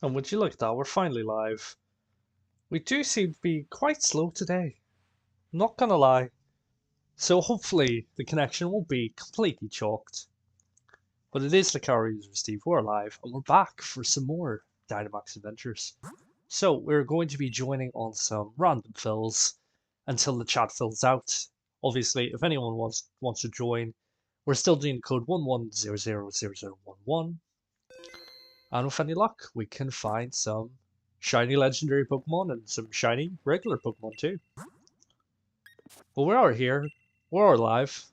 And would you look at that, we're finally live. We do seem to be quite slow today, not gonna lie. So hopefully the connection won't be completely chalked. But it is the Car User Steve, we're live, and we're back for some more Dynamax adventures. So we're going to be joining on some random fills until the chat fills out. Obviously, if anyone wants to join, we're still doing code 11000011. And with any luck, we can find some shiny legendary Pokemon and some shiny regular Pokemon too. But we are here, we're live,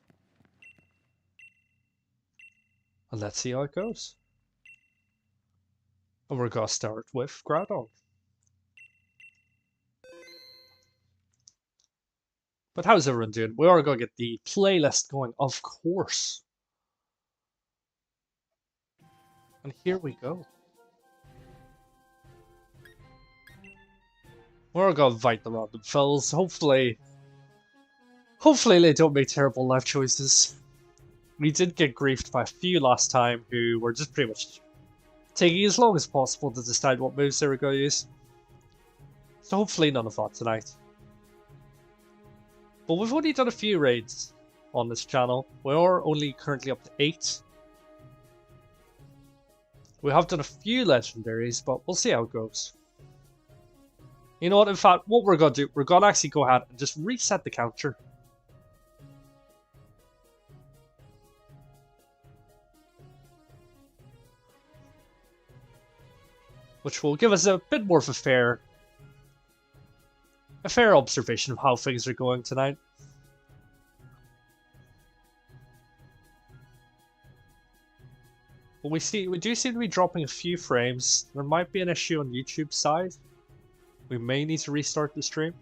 and let's see how it goes. And we're gonna start with Groudon. But how's everyone doing? We are gonna get the playlist going, of course. And here we go. We're gonna invite the random fills. Hopefully they don't make terrible life choices. We did get griefed by a few last time who were just pretty much taking as long as possible to decide what moves they were going to use. So hopefully none of that tonight. But we've only done a few raids on this channel. We are only currently up to 8. We have done a few legendaries, but we'll see how it goes. You know what, in fact, what we're going to do, we're going to actually go ahead and just reset the counter. Which will give us a bit more of a fair observation of how things are going tonight. But we do seem to be dropping a few frames. There might be an issue on YouTube's side. We may need to restart the stream.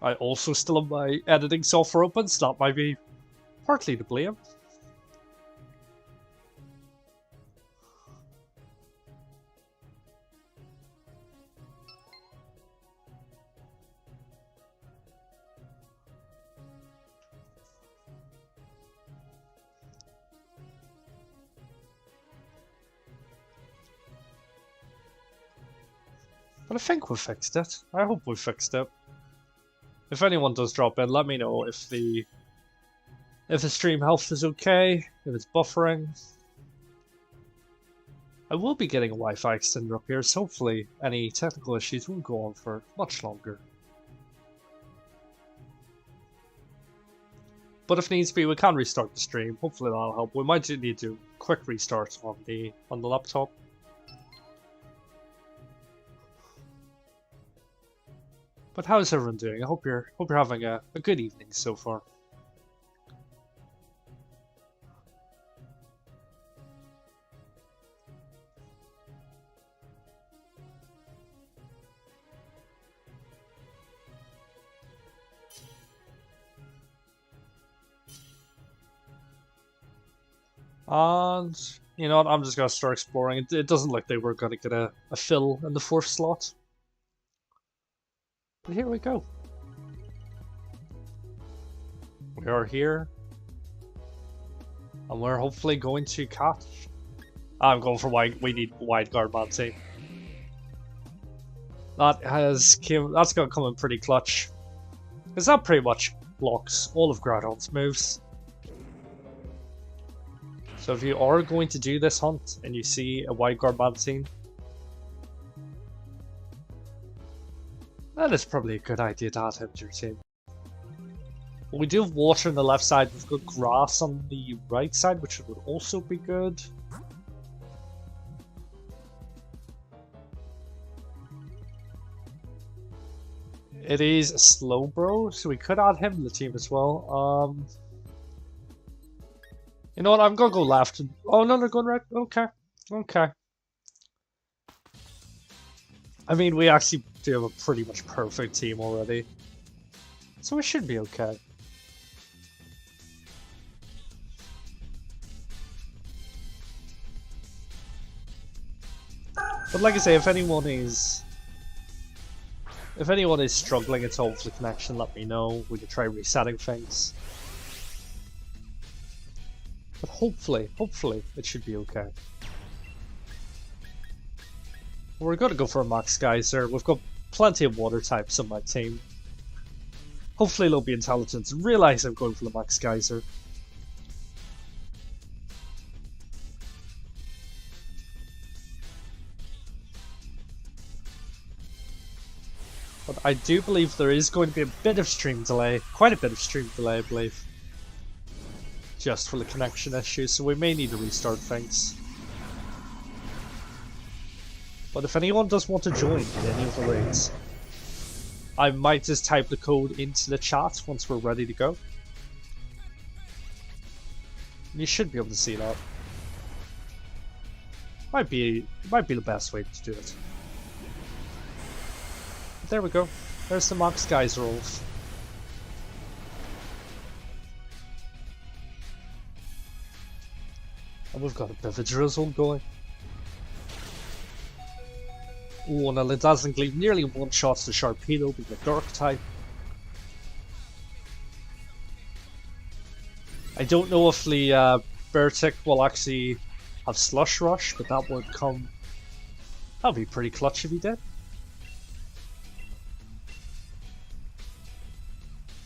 I also still have my editing software open, so that might be partly to blame. But I think we fixed it. I hope we fixed it. If anyone does drop in, let me know if the stream health is okay, if it's buffering. I will be getting a Wi-Fi extender up here, so hopefully any technical issues won't go on for much longer. But if needs be, we can restart the stream. Hopefully that'll help. We might need to do quick restarts on the laptop. But how's everyone doing? I hope you're having a good evening so far. And you know what? I'm just gonna start exploring. It doesn't look like they were gonna get a fill in the 4th slot. But here we go. We are here. And we're hopefully going to catch. I'm going for wide. We need wide guard Manty. That's gonna come in pretty clutch. Because that pretty much blocks all of Groudon's moves. So if you are going to do this hunt and you see a wide guard Manty, that is probably a good idea to add him to your team. But we do have water on the left side, we've got grass on the right side, which would also be good. It is a Slowbro, so we could add him to the team as well. You know what, I'm gonna go left. Oh no, they're going right. Okay. I mean, we actually do have a pretty much perfect team already. So we should be okay. But like I say, if anyone is struggling at all with the connection, let me know. We can try resetting things. But hopefully it should be okay. We're going to go for a Max Geyser. We've got plenty of water types on my team. Hopefully they'll be intelligent and realize I'm going for the Max Geyser. But I do believe there is going to be a bit of stream delay. Quite a bit of stream delay, I believe. Just for the connection issue, so we may need to restart things. But if anyone does want to join in any of the raids, I might just type the code into the chat once we're ready to go. You should be able to see that. Might be the best way to do it. But there we go. There's the Max Geyser off. And we've got a bit of a drizzle going. Oh, now the Dazzling Gleam nearly one-shots the Sharpedo being a Dark type. I don't know if the Bertic will actually have Slush Rush, but that would come... That would be pretty clutch if he did.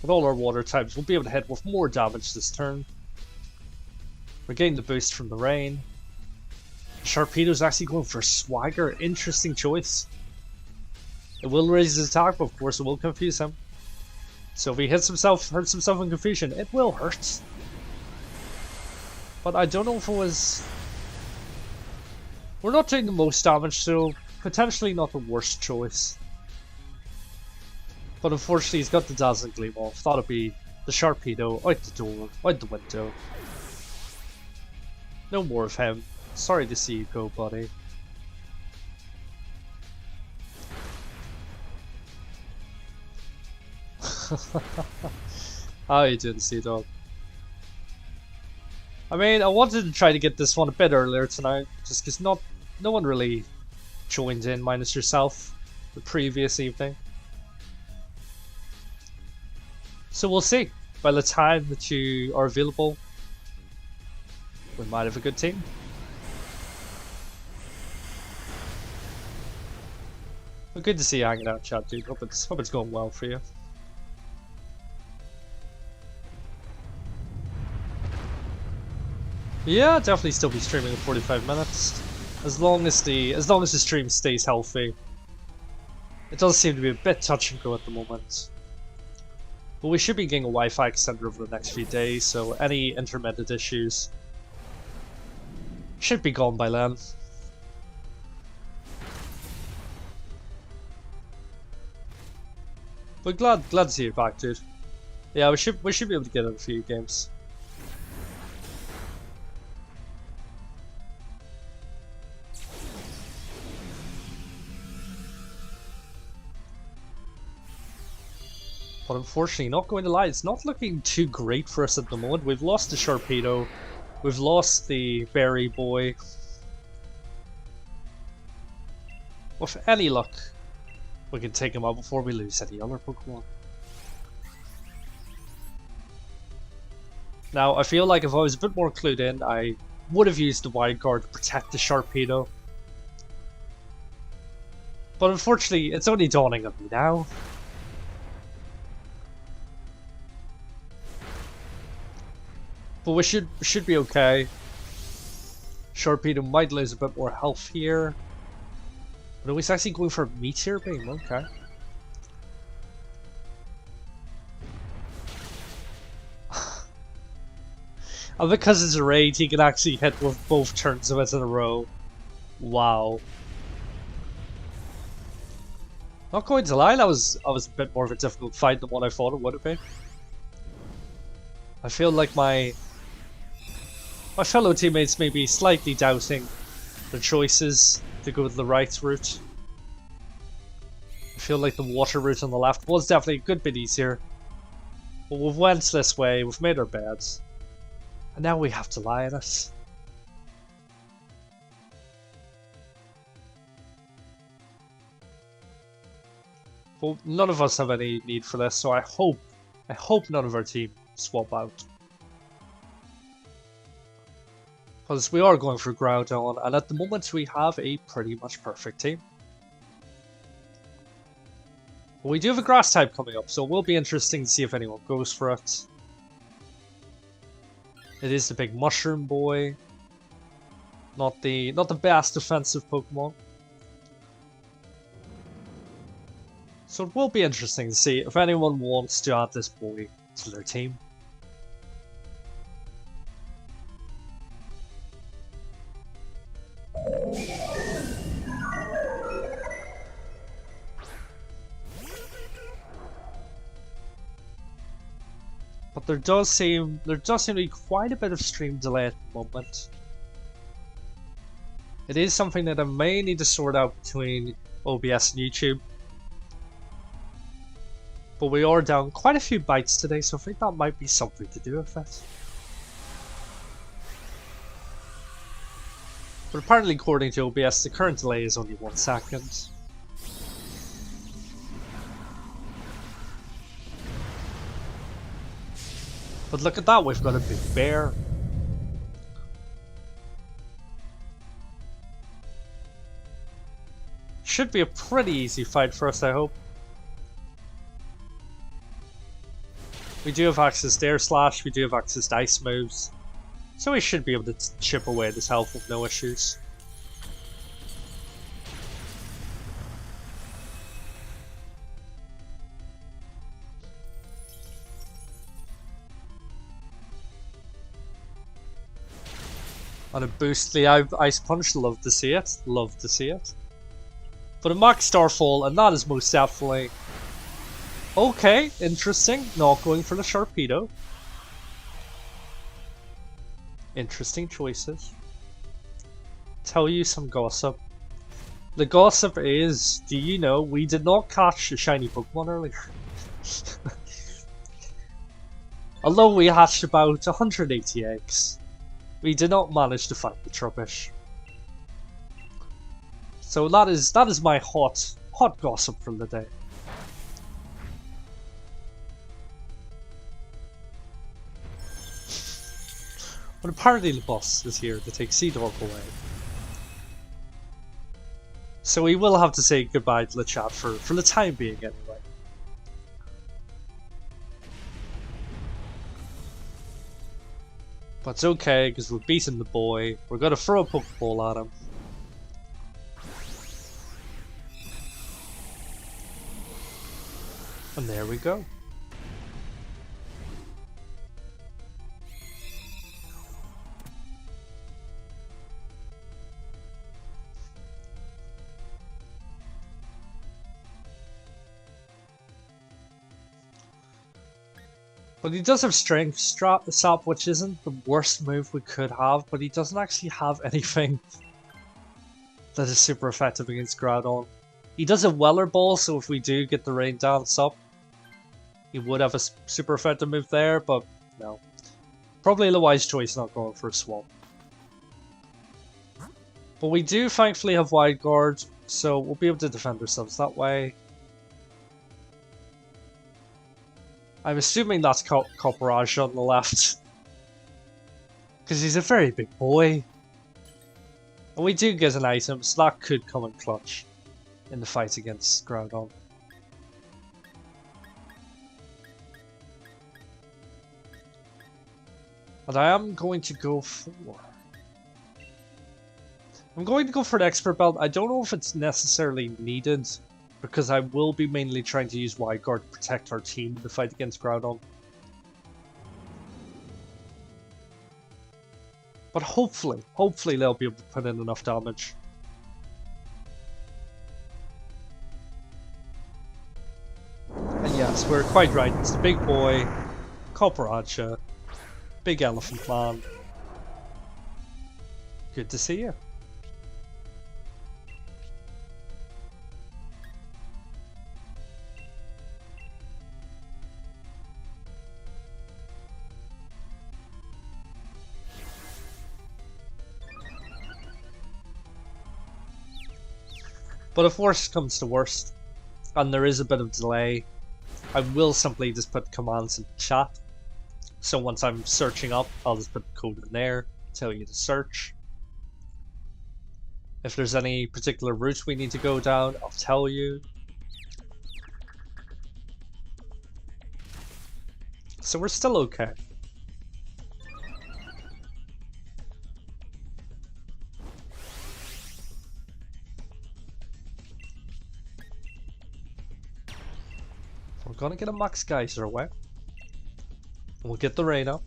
With all our water types, we'll be able to hit with more damage this turn. Regain the boost from the rain. Sharpedo's actually going for Swagger. Interesting choice. It will raise his attack, but of course it will confuse him. So if he hurts himself in confusion, it will hurt. But I don't know if it was... We're not doing the most damage, so potentially not the worst choice. But unfortunately he's got the Dazzling Gleam off. That'll be the Sharpedo out the door, out the window. No more of him. Sorry to see you go, buddy. How you doing, Sea Dog? I mean, I wanted to try to get this one a bit earlier tonight, just because no one really joined in, minus yourself, the previous evening. So we'll see. By the time that you are available, we might have a good team. Well, good to see you hanging out, chat, dude. Hope it's going well for you. Yeah, definitely still be streaming in 45 minutes, as long as the stream stays healthy. It does seem to be a bit touch and go at the moment, but we should be getting a Wi-Fi extender over the next few days, so any intermittent issues should be gone by then. But glad to see you back, dude. Yeah, we should be able to get in a few games. But unfortunately, not going to lie, it's not looking too great for us at the moment. We've lost the Sharpedo, we've lost the Berry Boy. With any luck, we can take him out before we lose any other Pokemon. Now, I feel like if I was a bit more clued in, I would have used the Wild Guard to protect the Sharpedo. But unfortunately, it's only dawning on me now. But we should be okay. Sharpedo might lose a bit more health here. But he's actually going for a Meteor Beam, okay. And because it's a raid, he can actually hit with both turns of it in a row. Wow. Not going to lie, that was a bit more of a difficult fight than what I thought it would have been. I feel like my fellow teammates may be slightly doubting their choices to go the right route. I feel like the water route on the left was definitely a good bit easier. But we've went this way, we've made our beds. And now we have to lie in it. But none of us have any need for this, so I hope none of our team swap out. Because we are going for Groudon, and at the moment we have a pretty much perfect team. But we do have a grass type coming up, so it will be interesting to see if anyone goes for it. It is the big mushroom boy. Not the best defensive Pokemon. So it will be interesting to see if anyone wants to add this boy to their team. But there does seem to be quite a bit of stream delay at the moment. It is something that I may need to sort out between OBS and YouTube. But we are down quite a few bytes today, so I think that might be something to do with it. But apparently, according to OBS, the current delay is only 1 second. But look at that, we've got a big bear. Should be a pretty easy fight for us, I hope. We do have access to Air Slash, we do have access to Ice moves. So we should be able to chip away this health with no issues. On a boost the Ice Punch, love to see it, love to see it. But a Max Starfall, and that is most definitely... Okay, interesting, not going for the Sharpedo. Interesting choices. Tell you some gossip. The gossip is, do you know, we did not catch a shiny Pokemon earlier. Although we hatched about 180 eggs, we did not manage to find the Trubbish. So that is my hot gossip for the day. But apparently the boss is here to take Seadork away. So we will have to say goodbye to the chat for the time being anyway. But it's okay, because we've beaten the boy. We're going to throw a Pokeball at him. And there we go. But he does have Strength Sap, which isn't the worst move we could have, but he doesn't actually have anything that is super effective against Groudon. He does a Weller Ball, so if we do get the Rain Dance up, he would have a super effective move there, but no. Probably the wise choice not going for a Swamp. But we do thankfully have Wide Guard, so we'll be able to defend ourselves that way. I'm assuming that's Copperage on the left. Because he's a very big boy. And we do get an item, so that could come in clutch in the fight against Groudon. And I am going to go for... I'm going to go for an Expert Belt. I don't know if it's necessarily needed, because I will be mainly trying to use Wide Guard to protect our team in the fight against Groudon. But hopefully they'll be able to put in enough damage. And yes, we're quite right, it's the big boy, Copperage, big elephant man. Good to see you. But if worst comes to worst, and there is a bit of delay, I will simply just put commands in chat. So once I'm searching up, I'll just put the code in there. tell you to search. If there's any particular route we need to go down, I'll tell you. So we're still okay. We're gonna get a max geyser away. We'll get the rain up.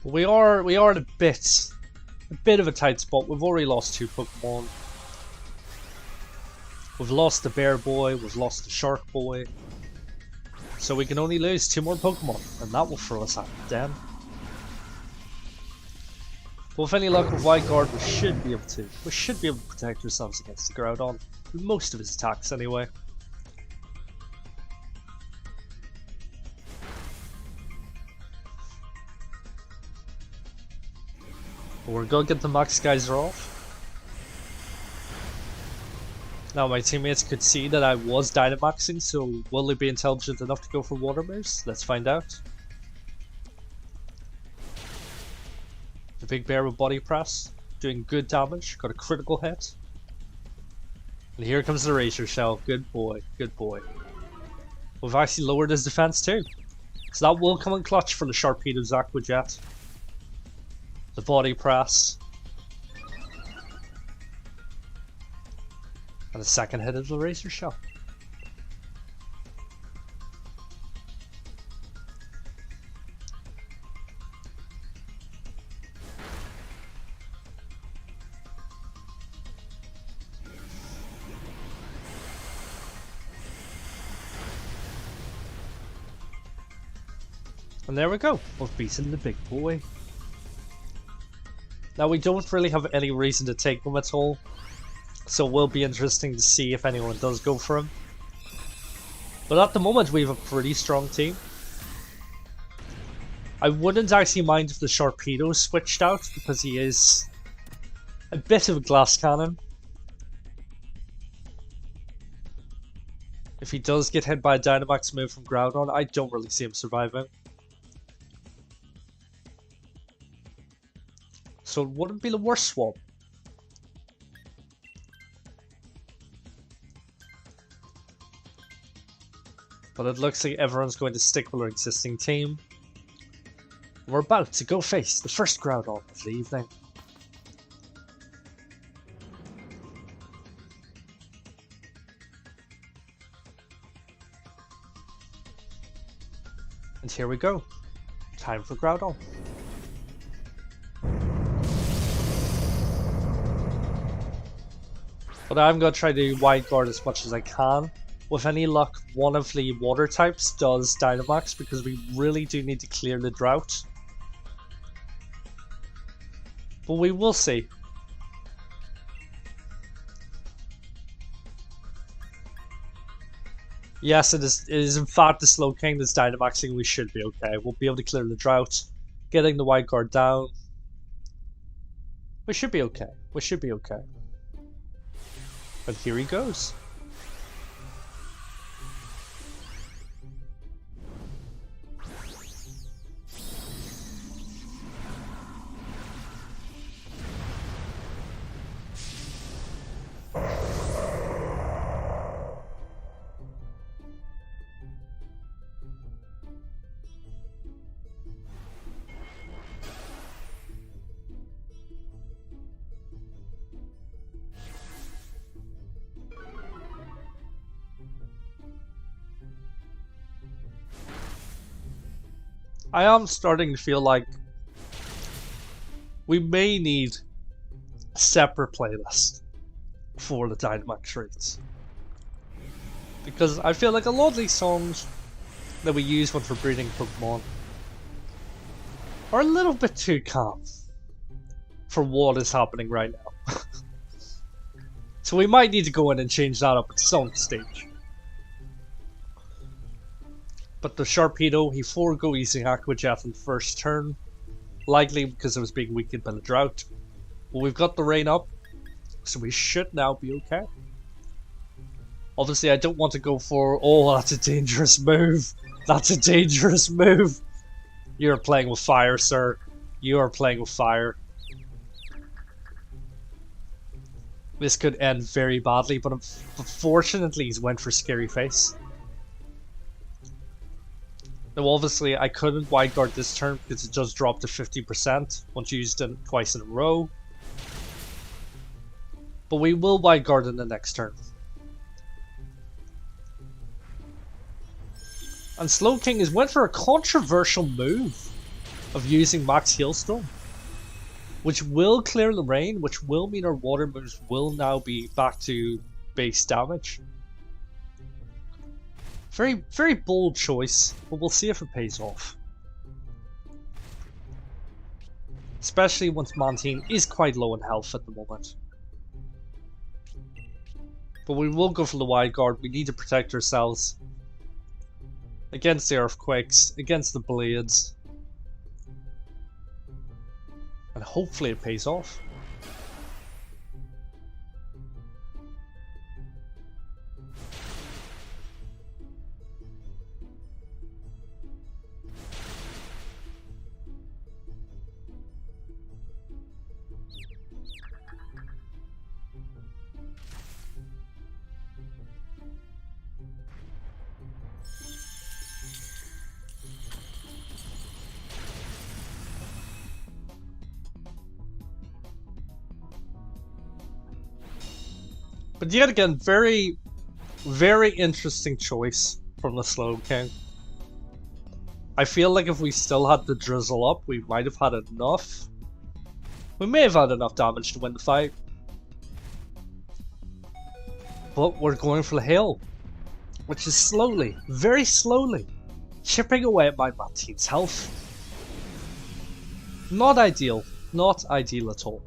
But we are in a bit of a tight spot. We've already lost 2 Pokemon. We've lost the Bear Boy, we've lost the Shark Boy. So we can only lose 2 more Pokemon, and that will throw us out of den. But with any luck with Wide Guard, we should be able to protect ourselves against the Groudon. Most of his attacks anyway. But we're gonna get the Max Geyser off. Now my teammates could see that I was Dynamaxing, so will they be intelligent enough to go for Water Moves? Let's find out. The big bear with Body Press, doing good damage, got a critical hit. And here comes the Razor Shell, good boy, good boy. We've actually lowered his defense too. So that will come in clutch for the Sharpedo's Aqua Jet. The Body Press. And the second hit of the Razor Shell. And there we go, we've beaten the big boy. Now we don't really have any reason to take him at all, so it will be interesting to see if anyone does go for him. But at the moment we have a pretty strong team. I wouldn't actually mind if the Sharpedo switched out, because he is a bit of a glass cannon. If he does get hit by a Dynamax move from Groudon, I don't really see him surviving. So it wouldn't be the worst swap. But it looks like everyone's going to stick with our existing team. We're about to go face the first Groudon of the evening. And here we go. Time for Groudon. But I'm going to try to wide guard as much as I can. With any luck, one of the water types does Dynamax, because we really do need to clear the drought. But we will see. Yes, it is in fact the Slowking that's Dynamaxing. We should be okay. We'll be able to clear the drought. Getting the wide guard down. We should be okay. We should be okay. And here he goes. I am starting to feel like we may need a separate playlist for the Dynamax rates. Because I feel like a lot of these songs that we use when we're breeding Pokemon are a little bit too calm for what is happening right now. So we might need to go in and change that up at some stage. But the Sharpedo, he forego using Aqua Jet in the first turn, likely because it was being weakened by the drought. But we've got the rain up, so we should now be okay. Obviously, I don't want to go for... Oh, that's a dangerous move. That's a dangerous move. You're playing with fire, sir. You are playing with fire. This could end very badly, but unfortunately he's went for Scary Face. Now obviously I couldn't wide guard this turn because it just dropped to 50% once you used it twice in a row. But we will wide guard in the next turn. And Slowking has went for a controversial move of using Max Hailstorm, which will clear the rain, which will mean our water moves will now be back to base damage. Very, very bold choice, but we'll see if it pays off. Especially once Montine is quite low in health at the moment. But we will go for the wide guard. We need to protect ourselves against the earthquakes, against the blades. And hopefully it pays off. But yet again, very, very interesting choice from the Slowking. I feel like if we still had the drizzle up, we might have had enough. We may have had enough damage to win the fight. But we're going for the hail, which is slowly, very slowly, chipping away at my Montine's health. Not ideal. Not ideal at all.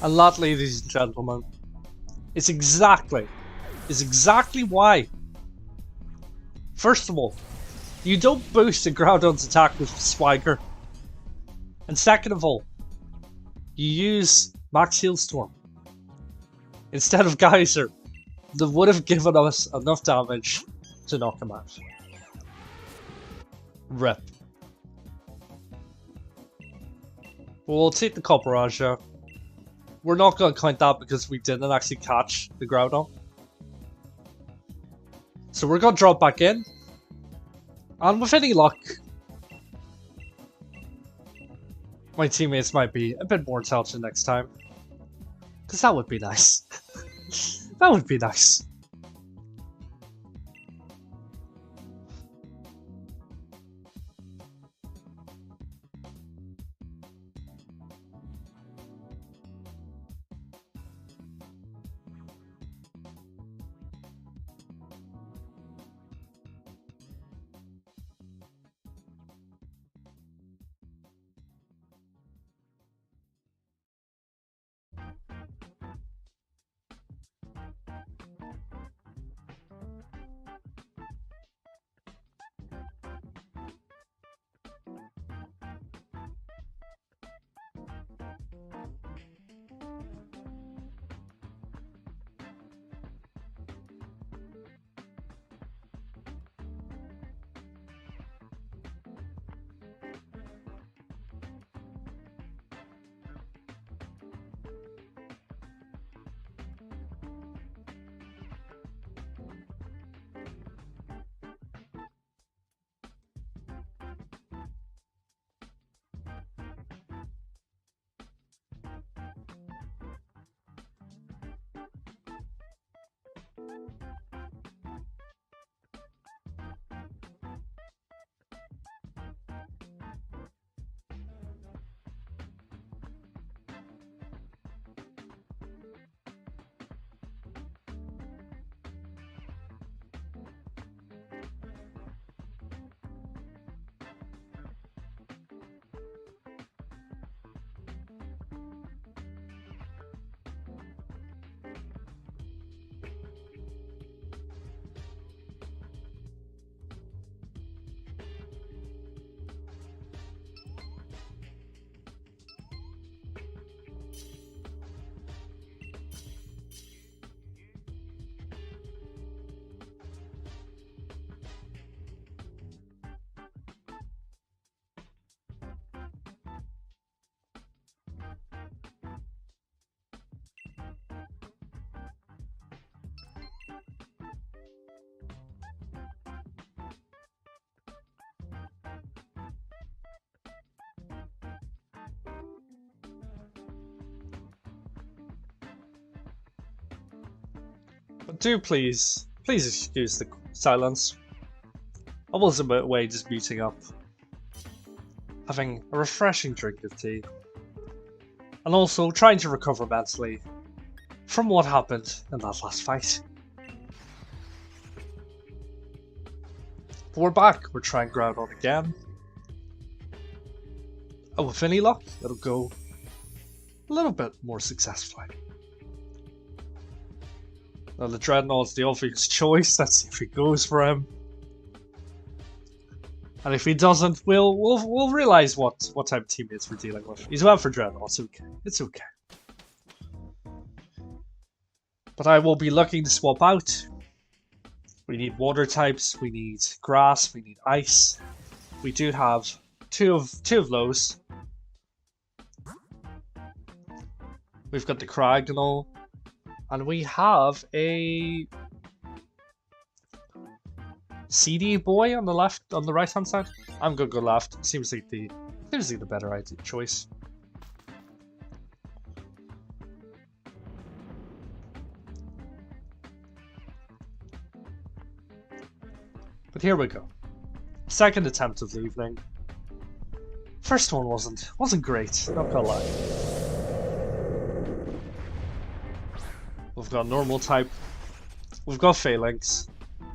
And that, ladies and gentlemen, is exactly why. First of all, you don't boost a Groudon's attack with Swagger. And second of all, you use Max Hailstorm instead of Geyser. That would have given us enough damage to knock him out. Rip. We'll take the Copperaja. We're not going to count that because we didn't actually catch the Groudon. So we're going to drop back in. And with any luck, my teammates might be a bit more intelligent next time. Because that would be nice. That would be nice. But do please excuse the silence. I was away just muting up, having a refreshing drink of tea, and also trying to recover mentally from what happened in that last fight. But we're back, we're trying Groudon again. And with any luck, it'll go a little bit more successfully. Now the Dreadnought's the obvious choice, let's see if he goes for him. And if he doesn't, we'll realise what type of teammates we're dealing with. He's went for Dreadnought, it's okay. It's okay. But I will be looking to swap out. We need water types, we need grass, we need ice. We do have two of those. We've got the Groudon, and we have a CD boy on the left, on the right hand side. I'm gonna go left. Seems like the better choice. But here we go. Second attempt of the evening. First one wasn't great, not gonna lie. We've got normal type, we've got Phalanx,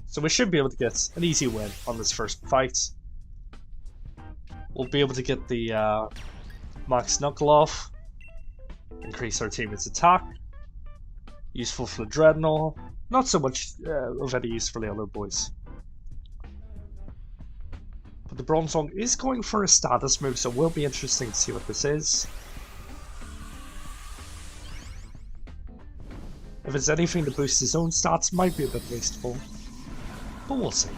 so we should be able to get an easy win on this first fight. We'll be able to get the max knuckle off, increase our teammate's attack. Useful for the Dreadnought, not so much of any use for the other boys. But the Bronzong is going for a status move, so it will be interesting to see what this is. If it's anything to boost his own stats, might be a bit wasteful, but we'll see.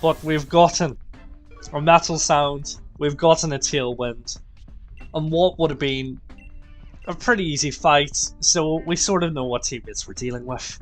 But we've gotten a Metal Sound, we've gotten a Tailwind, and what would have been a pretty easy fight, so we sort of know what teammates we're dealing with.